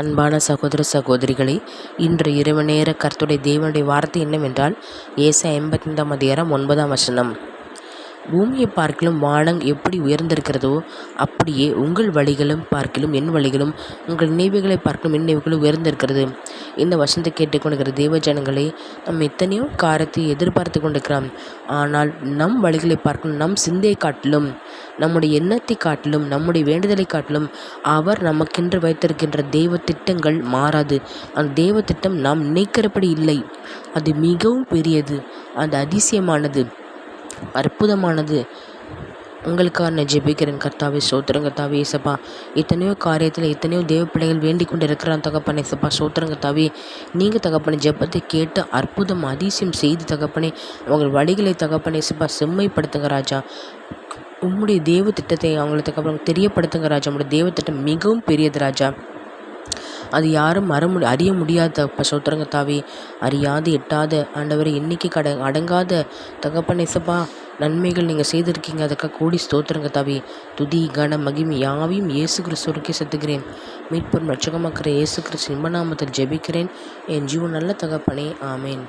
அன்பான சகோதர சகோதரிகளே, இன்று இரவு நேர கர்த்தருடைய தேவனுடைய வார்த்தை என்னவென்றால், ஏசாயா 85ஆம் அதிகாரம் 9ஆம் வசனம். பூமியை பார்க்கிலும் வானம் எப்படி உயர்ந்திருக்கிறதோ அப்படியே உங்கள் வழிகளும் பார்க்கிலும் என் வழிகளும், உங்கள் நினைவுகளை பார்க்கிலும் என் நினைவுகளும் உயர்ந்திருக்கிறது. இந்த வசனத்தை கேட்டுக்கொண்டிருக்கிற தேவ ஜனங்களே, நம்ம எத்தனையோ காரியத்தை எதிர்பார்த்து கொண்டிருக்கிறோம். ஆனால் நம் வழிகளை பார்க்கணும், நம் சிந்தையை காட்டிலும், நம்முடைய எண்ணத்தை காட்டிலும், நம்முடைய வேண்டுதலை காட்டிலும் அவர் நமக்கென்று வைத்திருக்கின்ற தெய்வ திட்டங்கள் மாறாது. அந்த தெய்வ திட்டம் நாம் நினைக்கிறபடி இல்லை. அது மிகவும் பெரியது, அது அதிசயமானது, அற்புதமானது. உங்களுக்காக நான் ஜெபிக்கிறேன். கர்த்தாவே சோத்திரம். கர்த்தாவே ஏசப்பா, எத்தனையோ காரியத்தில் எத்தனையோ தேவ பிள்ளைகள் வேண்டிக் கொண்டு இருக்கிறான் தகப்பனே. ஏசப்பா சோத்திரம். கர்த்தாவே, நீங்கள் தகப்பனே ஜெபத்தை கேட்டு அற்புதம் அதிசயம் செய்து தகப்பனே உங்கள் வழிகளை தகப்பனே ஏசப்பா செம்மைப்படுத்துங்க ராஜா. உம்முடைய தேவ திட்டத்தை அவங்களுக்கு தகப்பன தெரியப்படுத்துங்க ராஜா. உங்களுடைய தேவ திட்டம் மிகவும் பெரியது ராஜா. அது யாரும் அறிய முடியாத தகப்ப சோத்திரங்க தாவே, அறியாது எட்டாத ஆண்டவரை எண்ணிக்கை அடங்காத தகப்பன் இசப்பா நன்மைகள் நீங்கள் செய்திருக்கீங்க. அதுக்காக கூடி ஸ்தோத்திரங்க தாவே. துதி கன மகிமை யாவையும் இயேசு கிறிஸ்துவருக்கே செத்துக்கிறேன். மீட்பும் ரட்சகமாக்கிற இயேசு கிறிஸ்து இன்பநாமத்தில் ஜெபிக்கிறேன் என் ஜீவன் நல்ல தகப்பனே. ஆமேன்.